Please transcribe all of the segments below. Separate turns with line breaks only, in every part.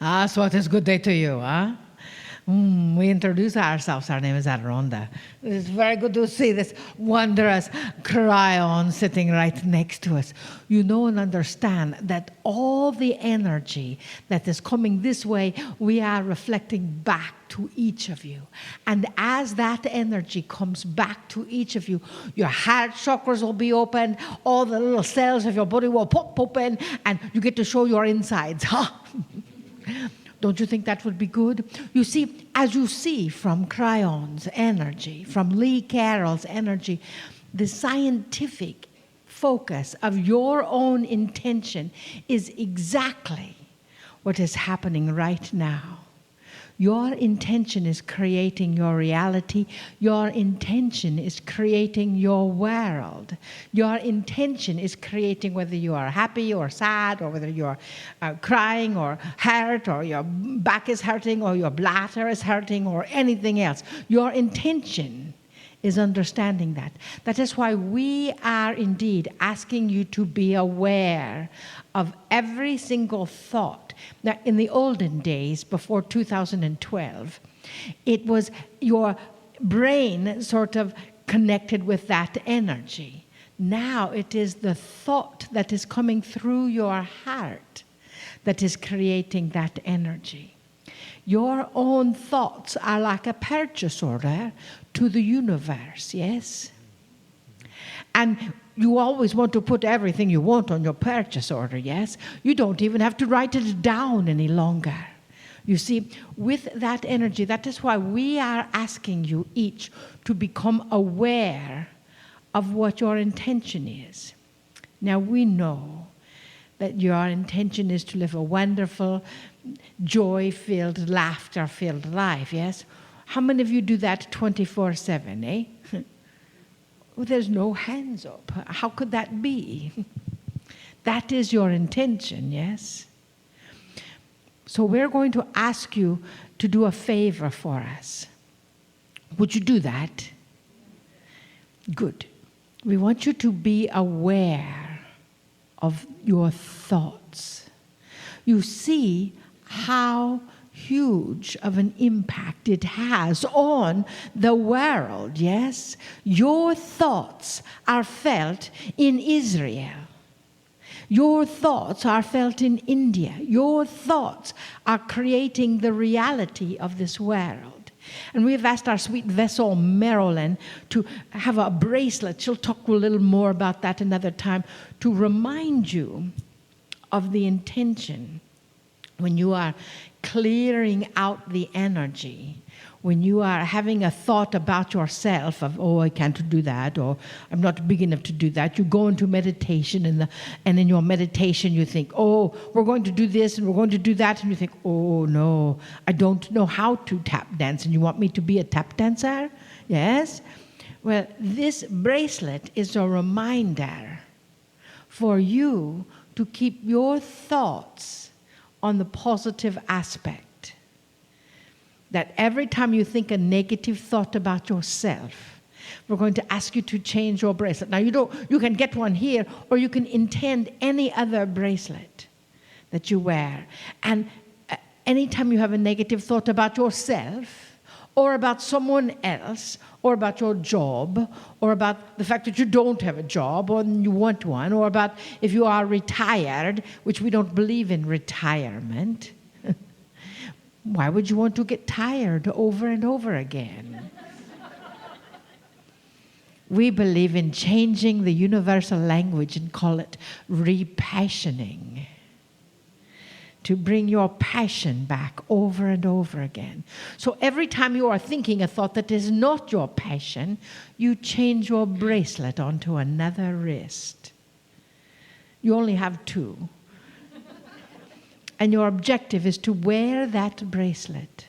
So it is good day to you, huh? We introduce ourselves. Our name is Adironnda. It's very good to see this wondrous Kryon sitting right next to us. You know and understand that all the energy that is coming this way, we are reflecting back to each of you. And as that energy comes back to each of you, your heart chakras will be opened, all the little cells of your body will pop open, and you get to show your insides. Don't you think that would be good? You see, as you see from Kryon's energy, from Lee Carroll's energy, the scientific focus of your own intention is exactly what is happening right now. Your intention is creating your reality. Your intention is creating your world. Your intention is creating whether you are happy or sad, or whether you're crying or hurt, or your back is hurting, or your bladder is hurting, or anything else. Your intention is understanding that. That is why we are indeed asking you to be aware of every single thought. Now, in the olden days, before 2012, it was your brain sort of connected with that energy. Now it is the thought that is coming through your heart that is creating that energy. Your own thoughts are like a purchase order to the universe, yes? And you always want to put everything you want on your purchase order, yes? You don't even have to write it down any longer. You see, with that energy, that is why we are asking you each to become aware of what your intention is. Now, we know that your intention is to live a wonderful, joy-filled, laughter-filled life, yes? How many of you do that 24/7, eh? Well, there's no hands up. How could that be? That is your intention, yes? So we're going to ask you to do a favor for us. Would you do that? Good. We want you to be aware of your thoughts. You see how huge of an impact it has on the world, yes? Your thoughts are felt in Israel. Your thoughts are felt in India. Your thoughts are creating the reality of this world. And we've asked our sweet vessel, Marilyn, to have a bracelet. She'll talk a little more about that another time, to remind you of the intention when you are clearing out the energy, when you are having a thought about yourself of, oh, I can't do that, or I'm not big enough to do that. You go into meditation, and in your meditation you think, oh, we're going to do this and we're going to do that, and you think, oh, no, I don't know how to tap dance, and you want me to be a tap dancer? Yes? Well, this bracelet is a reminder for you to keep your thoughts on the positive aspect. That every time you think a negative thought about yourself, we're going to ask you to change your bracelet. Now you can get one here, or you can intend any other bracelet that you wear. And anytime you have a negative thought about yourself, or about someone else, or about your job, or about the fact that you don't have a job, or you want one, or about if you are retired, which we don't believe in retirement. Why would you want to get tired over and over again? We believe in changing the universal language and call it repassioning. To bring your passion back over and over again. So every time you are thinking a thought that is not your passion, you change your bracelet onto another wrist. You only have two. And your objective is to wear that bracelet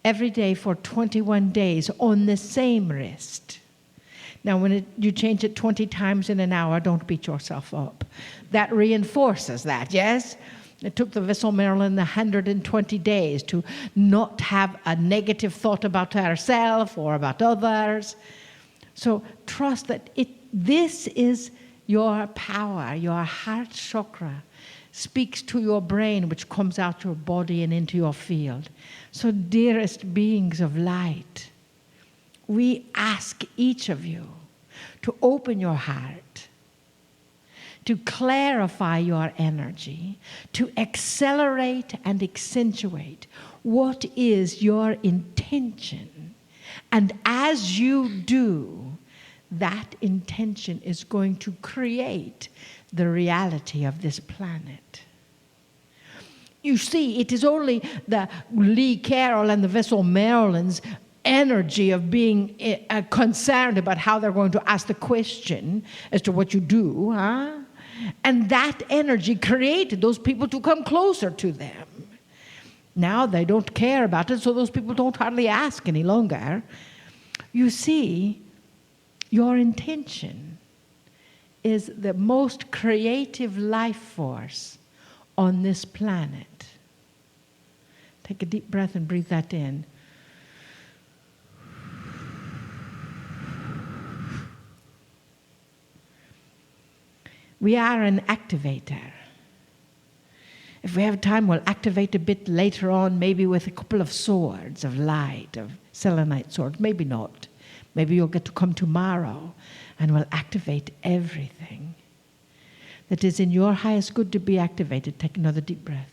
every day for 21 days on the same wrist. Now, when you change it 20 times in an hour, don't beat yourself up. That reinforces that, yes? It took the vessel Marilyn 120 days to not have a negative thought about herself or about others. So trust that this is your power, your heart chakra, speaks to your brain, which comes out your body and into your field. So, dearest beings of light, we ask each of you to open your heart, to clarify your energy, to accelerate and accentuate what is your intention. And as you do, that intention is going to create the reality of this planet. You see, it is only the Lee Carroll and the vessel Marilyn's energy of being concerned about how they're going to ask the question as to what you do, huh? And that energy created those people to come closer to them. Now they don't care about it, so those people don't hardly ask any longer. You see, your intention is the most creative life force on this planet. Take a deep breath and breathe that in. We are an activator. If we have time, we'll activate a bit later on, maybe with a couple of swords of light, of selenite swords. Maybe not. Maybe you'll get to come tomorrow and we'll activate everything that is in your highest good to be activated. Take another deep breath.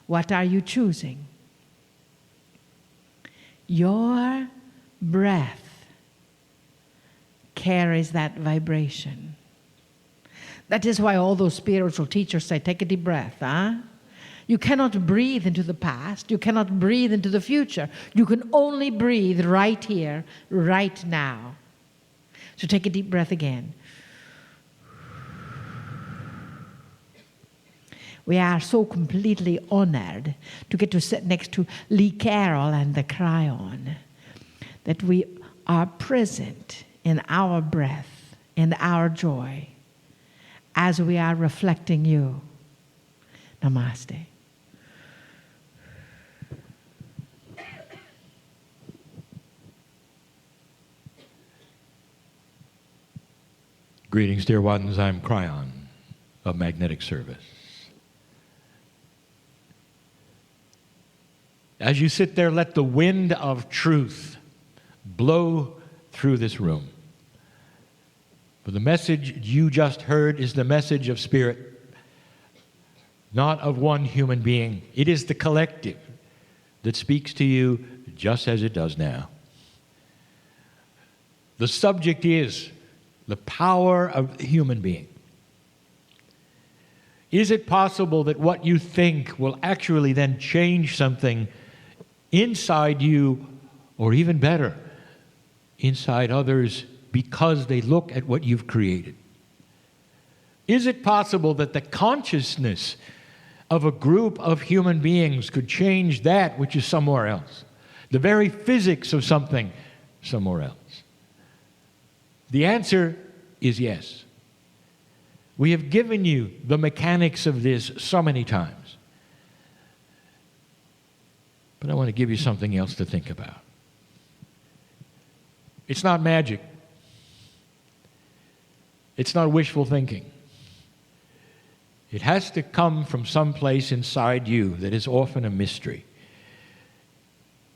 What are you choosing? Your breath carries that vibration. That is why all those spiritual teachers say, take a deep breath, huh? You cannot breathe into the past. You cannot breathe into the future. You can only breathe right here, right now. So take a deep breath again. We are so completely honored to get to sit next to Lee Carroll and the Kryon that we are present in our breath, in our joy, as we are reflecting you. Namaste.
Greetings, dear ones. I'm Kryon of Magnetic Service. As you sit there, let the wind of truth blow through this room. For the message you just heard is the message of spirit, not of one human being. It is the collective that speaks to you just as it does now. The subject is the power of the human being. Is it possible that what you think will actually then change something inside you, or even better, inside others, because they look at what you've created? Is it possible that the consciousness of a group of human beings could change that which is somewhere else? The very physics of something somewhere else? The answer is yes. We have given you the mechanics of this so many times. But I want to give you something else to think about. It's not magic. It's not wishful thinking. It has to come from someplace inside you that is often a mystery.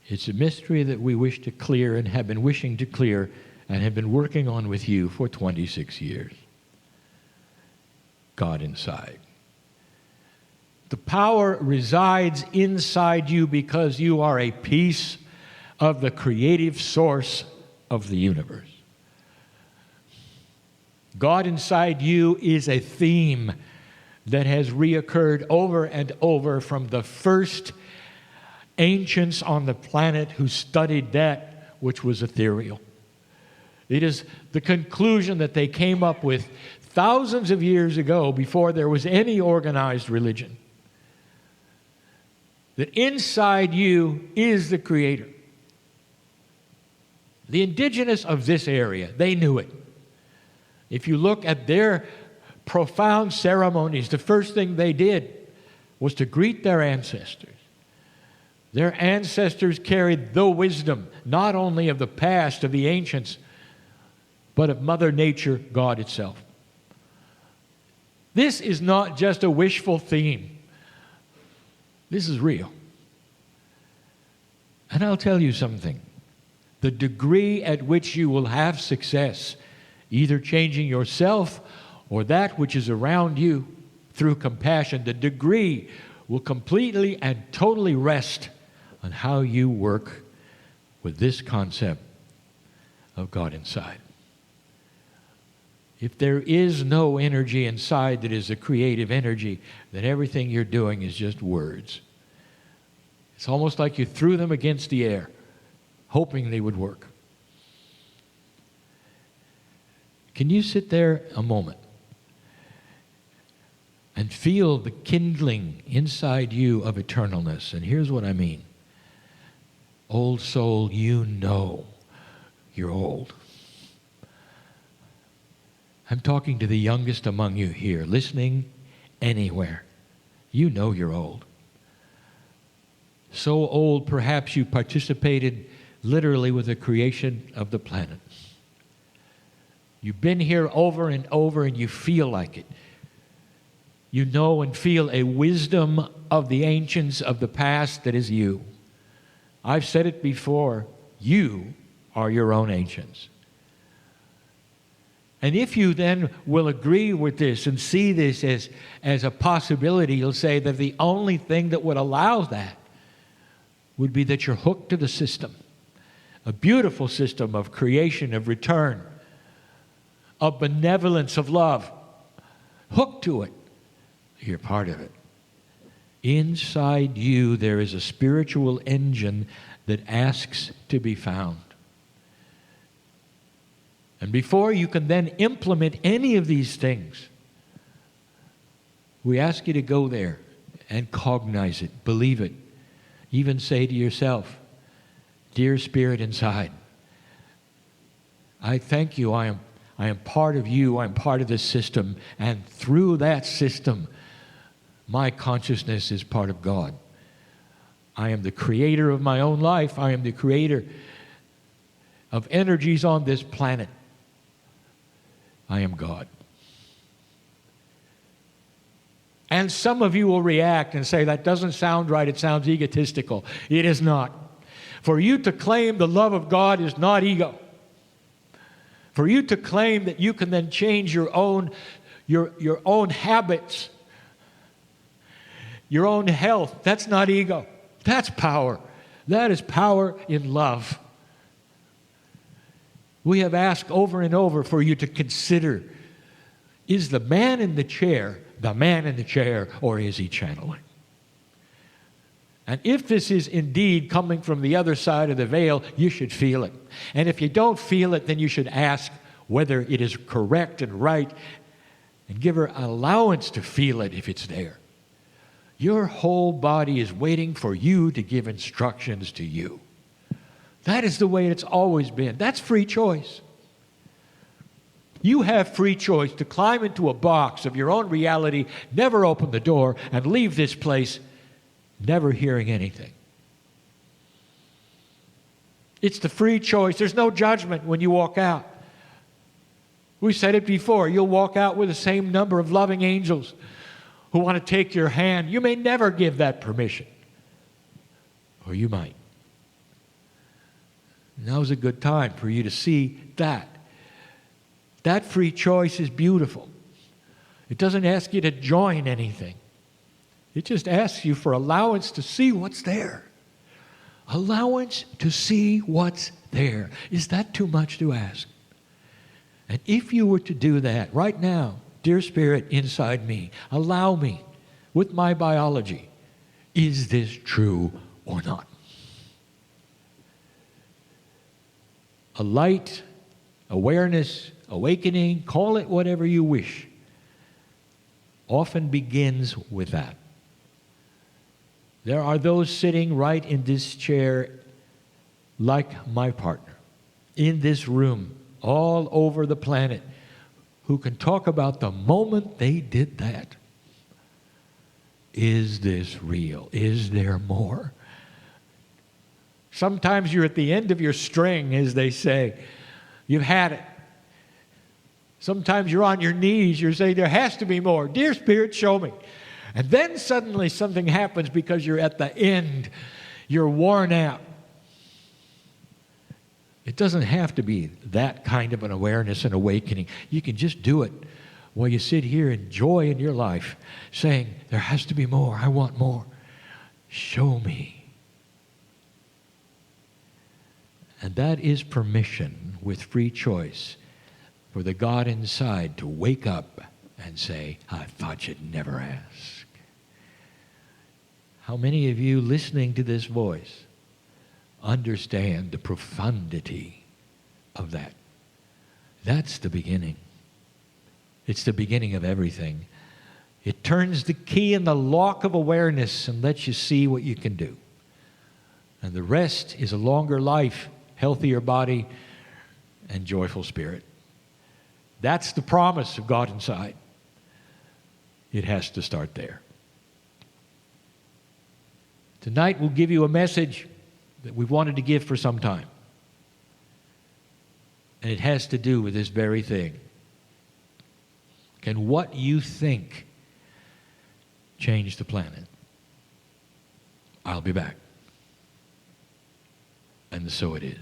It's a mystery that we wish to clear and have been wishing to clear and have been working on with you for 26 years. God inside. The power resides inside you because you are a piece of the creative source of the universe. God inside you is a theme that has reoccurred over and over from the first ancients on the planet who studied that which was ethereal. It is the conclusion that they came up with thousands of years ago before there was any organized religion. That inside you is the Creator. The indigenous of this area, they knew it. If you look at their profound ceremonies, the first thing they did was to greet their ancestors. Their ancestors carried the wisdom, not only of the past, of the ancients, but of Mother Nature, God itself. This is not just a wishful theme. This is real. And I'll tell you something. The degree at which you will have success, either changing yourself or that which is around you through compassion, the degree will completely and totally rest on how you work with this concept of God inside. If there is no energy inside that is a creative energy, then everything you're doing is just words. It's almost like you threw them against the air, hoping they would work. Can you sit there a moment and feel the kindling inside you of eternalness? And here's what I mean. Old soul, you know you're old. I'm talking to the youngest among you here, listening anywhere. You know you're old. So old, perhaps you participated literally with the creation of the planet. You've been here over and over and you feel like it. You know and feel a wisdom of the ancients of the past that is you. I've said it before, you are your own ancients. And if you then will agree with this and see this as a possibility, you'll say that the only thing that would allow that would be that you're hooked to the system. A beautiful system of creation, of return, of benevolence, of love. Hooked to it. You're part of it. Inside you, there is a spiritual engine that asks to be found. And before you can then implement any of these things, we ask you to go there and cognize it, believe it. Even say to yourself, dear Spirit inside, I thank you. I am part of you. I'm part of this system. And through that system, my consciousness is part of God. I am the creator of my own life. I am the creator of energies on this planet. I am God. And some of you will react and say, that doesn't sound right. It sounds egotistical. It is not. For you to claim the love of God is not ego. For you to claim that you can then change your own habits, your own health, that's not ego. That's power. That is power in love. We have asked over and over for you to consider, is the man in the chair, or is he channeling? And if this is indeed coming from the other side of the veil, you should feel it. And if you don't feel it, then you should ask whether it is correct and right, and give her allowance to feel it if it's there. Your whole body is waiting for you to give instructions to you. That is the way it's always been. That's free choice. You have free choice to climb into a box of your own reality, never open the door, and leave this place never hearing anything. It's the free choice. There's no judgment when you walk out. We said it before. You'll walk out with the same number of loving angels who want to take your hand. You may never give that permission. Or you might. Now's a good time for you to see that. That free choice is beautiful. It doesn't ask you to join anything. It just asks you for allowance to see what's there. Allowance to see what's there. Is that too much to ask? And if you were to do that right now, dear Spirit inside me, allow me with my biology, is this true or not? A light, awareness, awakening, call it whatever you wish, often begins with that. There are those sitting right in this chair, like my partner, in this room, all over the planet, who can talk about the moment they did that. Is this real? Is there more? Sometimes you're at the end of your string, as they say. You've had it. Sometimes you're on your knees. You're saying, there has to be more. Dear Spirit, show me. And then suddenly something happens because you're at the end. You're worn out. It doesn't have to be that kind of an awareness and awakening. You can just do it while you sit here in joy in your life, saying, there has to be more. I want more. Show me. And that is permission with free choice for the God inside to wake up and say, I thought you'd never ask. How many of you listening to this voice understand the profundity of that? That's the beginning. It's the beginning of everything. It turns the key in the lock of awareness and lets you see what you can do. And the rest is a longer life, healthier body, and joyful spirit. That's the promise of God inside. It has to start there. Tonight we'll give you a message that we've wanted to give for some time. And it has to do with this very thing. Can what you think change the planet? I'll be back. And so it is.